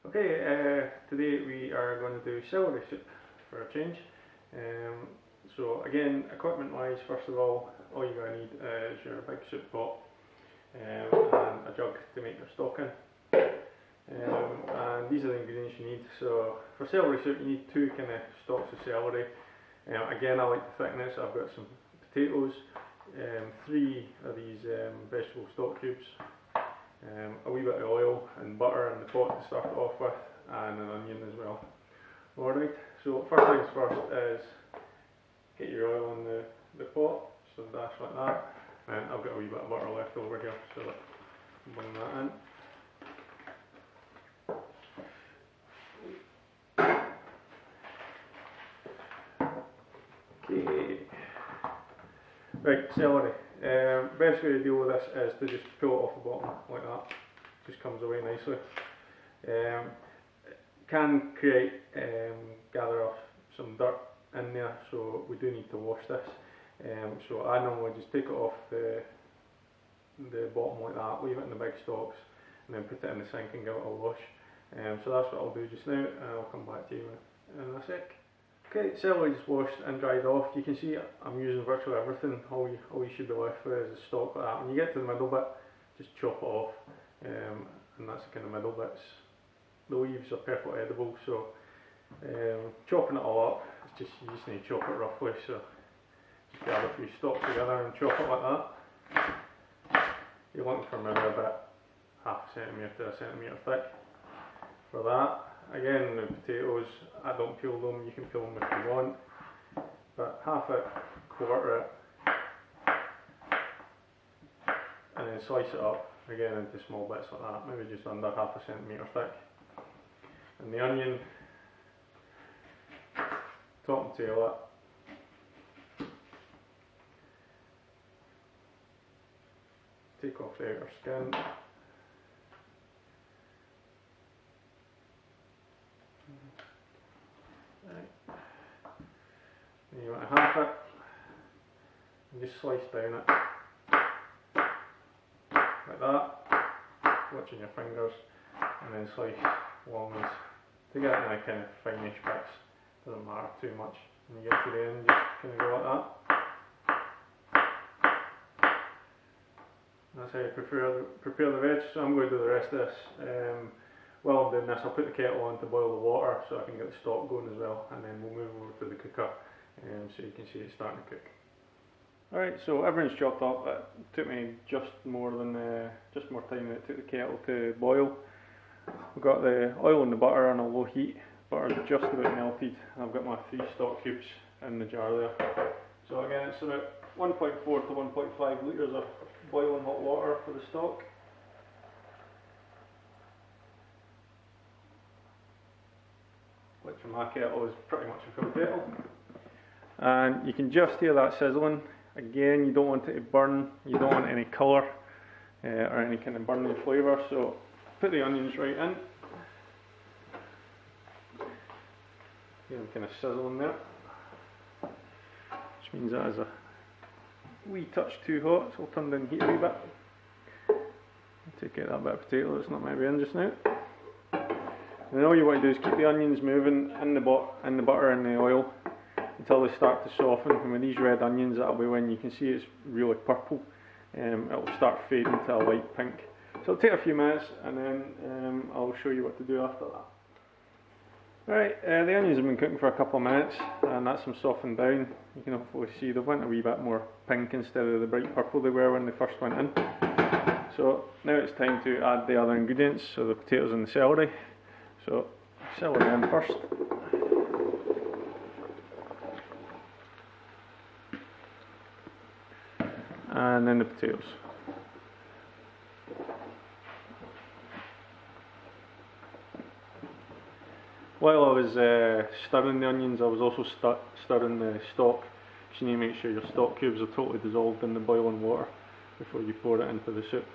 Okay, today we are going to do celery soup for a change. So again, equipment wise, first of all you're going to need is your big soup pot and a jug to make your stock in. And these are the ingredients you need. So for celery soup you need two kind of stalks of celery. Again, I like the thickness. I've got some potatoes, three of these vegetable stock cubes, a wee bit of oil and butter in the pot to start it off with, and an onion as well. Alright, so first things first is get your oil in the pot, so dash like that, and I've got a wee bit of butter left over here, so I'll bring that in. Okay, right, celery. Best way to deal with this is to just pull it off the bottom like that. Just comes away nicely. Can create gather off some dirt in there, so we do need to wash this. So I normally just take it off the bottom like that, leave it in the big stalks, and then put it in the sink and give it a wash. So that's what I'll do just now, and I'll come back to you in a sec. Okay, celery's washed and dried off. You can see I'm using virtually everything. All you should be left with is a stalk like that. When you get to the middle bit, just chop it off, and that's the kind of middle bits. The leaves are perfectly edible, so chopping it all up, you just need to chop it roughly. So just grab a few stalks together and chop it like that. You're looking for maybe about half a centimetre to a centimetre thick for that. Again, the potatoes, I don't peel them, you can peel them if you want, but half it, quarter it, and then slice it up again into small bits like that, maybe just under half a centimetre thick. And the onion, top and tail it, take off the outer skin. Right. Then you want to half it and just slice down it like that, watching your fingers, and then slice along these to get it in a kind of finish bits. Doesn't matter too much. When you get to the end, just kind of go like that. That's how you prepare the veg. So I'm going to do the rest of this. While I'm doing this, I'll put the kettle on to boil the water so I can get the stock going as well, and then we'll move over to the cooker so you can see it starting to cook. Alright, so everything's chopped up. It took me just more time than it took the kettle to boil. We've got the oil and the butter on a low heat. Butter's just about melted. I've got my 3 stock cubes in the jar there. So again, it's about 1.4 to 1.5 litres of boiling hot water for the stock. Which in my kettle is pretty much a full kettle. And you can just hear that sizzling. Again, you don't want it to burn, you don't want any colour or any kind of burning flavour, so put the onions right in. Hear them kind of sizzling there, which means that is a wee touch too hot, so I'll turn down the heat a wee bit. Take out that bit of potato that's not maybe in just now. And then all you want to do is keep the onions moving in the butter and the oil until they start to soften. And with these red onions, that'll be when you can see it's really purple. It'll start fading to a light pink. So it'll take a few minutes, and then I'll show you what to do after that. Right, the onions have been cooking for a couple of minutes, and that's them softened down. You can hopefully see they've went a wee bit more pink instead of the bright purple they were when they first went in. So now it's time to add the other ingredients, so the potatoes and the celery. So celery in first. And then the potatoes. While I was stirring the onions, I was also stirring the stock, because you need to make sure your stock cubes are totally dissolved in the boiling water before you pour it into the soup.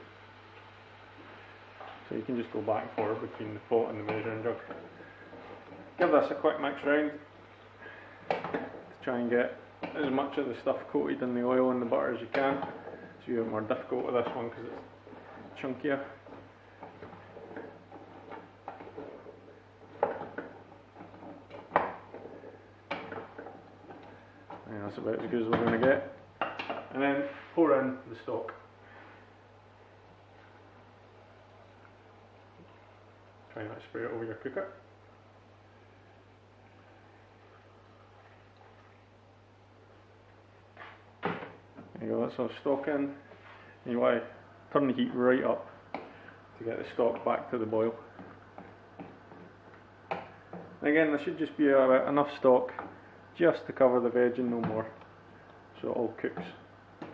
So you can just go back and forth between the pot and the measuring jug. Give this a quick mix round to try and get as much of the stuff coated in the oil and the butter as you can. It's a bit more difficult with this one because it's chunkier. that's about as good as we're going to get. And then pour in the stock. Try not to spray it over your cooker. There you go, that's our stock in. You want to turn the heat right up to get the stock back to the boil. And again, there should just be enough stock just to cover the veg and no more, so it all cooks.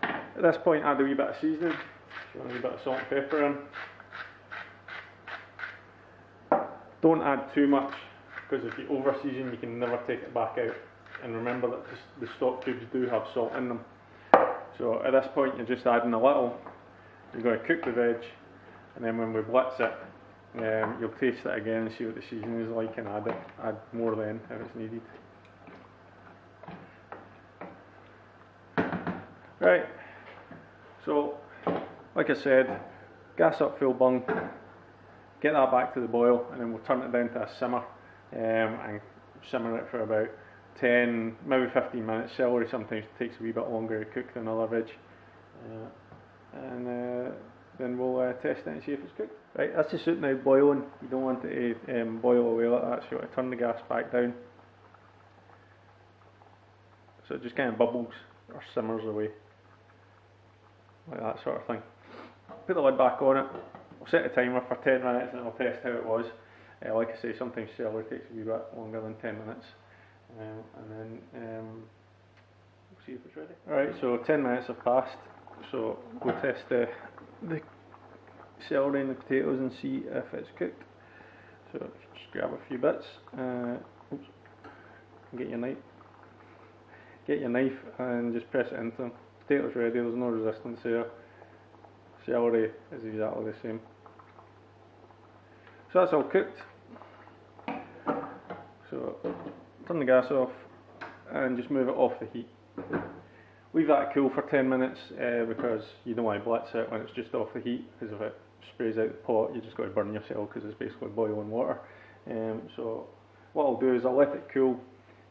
At this point, add a wee bit of seasoning, so a wee bit of salt and pepper in. Don't add too much, because if you over season you can never take it back out. And remember that the stock cubes do have salt in them. So at this point you're just adding a little. You're going to cook the veg, and then when we blitz it, you'll taste it again and see what the seasoning is like, and add more then if it's needed. Right, so like I said, gas up full bung, get that back to the boil, and then we'll turn it down to a simmer and simmer it for about 10, maybe 15 minutes. Celery sometimes takes a wee bit longer to cook than other veg. Then we'll test it and see if it's cooked. Right, that's the soup now boiling. You don't want it to boil away like that, so you want to turn the gas back down. So it just kind of bubbles or simmers away, like that sort of thing. Put the lid back on it. I'll set a timer for 10 minutes and I'll test how it was. Like I say, sometimes celery takes a wee bit longer than 10 minutes. And then we'll see if it's ready. Alright, so 10 minutes have passed, so we'll test the celery and the potatoes and see if it's cooked. So just grab a few bits, oops, get your knife and just press it into them. Potatoes ready, there's no resistance there. Celery is exactly the same. So that's all cooked. So turn the gas off and just move it off the heat. Leave that cool for 10 minutes because you don't want to blitz it when it's just off the heat, because if it sprays out the pot you just got to burn yourself, because it's basically boiling water. So what I'll do is I'll let it cool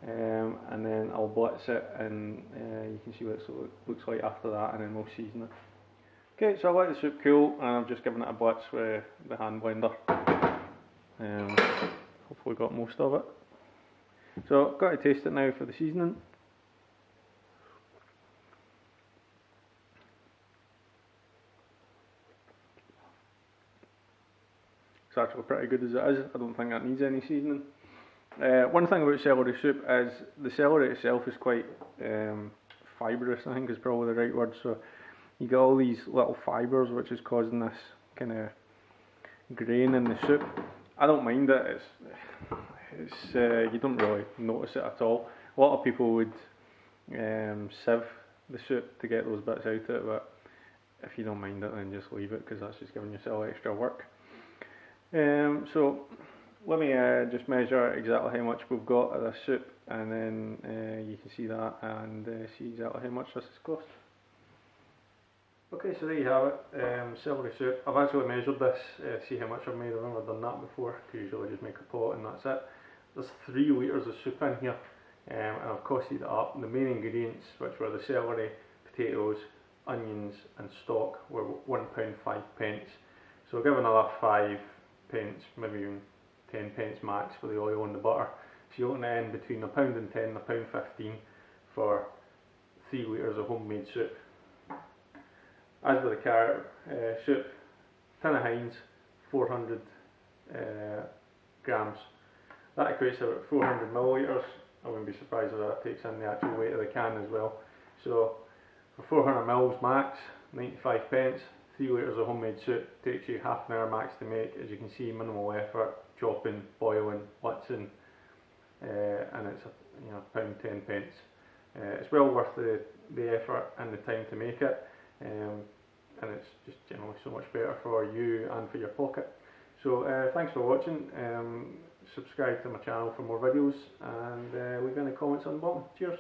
and then I'll blitz it, and you can see what it looks like after that, and then we'll season it. Okay, so I let the soup cool and I've just given it a blitz with the hand blender. Hopefully got most of it. So I've got to taste it now for the seasoning. It's actually pretty good as it is. I don't think that needs any seasoning. One thing about celery soup is the celery itself is quite fibrous, I think is probably the right word. So you get all these little fibres which is causing this kind of grain in the soup. I don't mind it. You don't really notice it at all. A lot of people would sieve the soup to get those bits out of it, but if you don't mind it, then just leave it, because that's just giving yourself extra work. So let me just measure exactly how much we've got of this soup, and then you can see that and see exactly how much this has cost. Okay, so there you have it, celery soup. I've actually measured this, see how much I've made. I've never done that before. I usually just make a pot and that's it. There's 3 litres of soup in here, and I've costed it up. The main ingredients, which were the celery, potatoes, onions and stock, were £1.05. So I'll give another 5 pence, maybe even 10 pence max for the oil and the butter. So you're looking at between £1.10 and £1.15 for 3 litres of homemade soup. As with the carrot soup, tin of Heinz, 400 grams. That equates to about 400 millilitres. I wouldn't be surprised if that takes in the actual weight of the can as well. So for 400 mils max, 95 pence. 3 litres of homemade soup takes you half an hour max to make. As you can see, minimal effort, chopping, boiling, blitzing, and it's £1.10. It's well worth the effort and the time to make it. And it's just generally so much better for you and for your pocket. So thanks for watching. Subscribe to my channel for more videos, and leave any comments on the bottom. Cheers.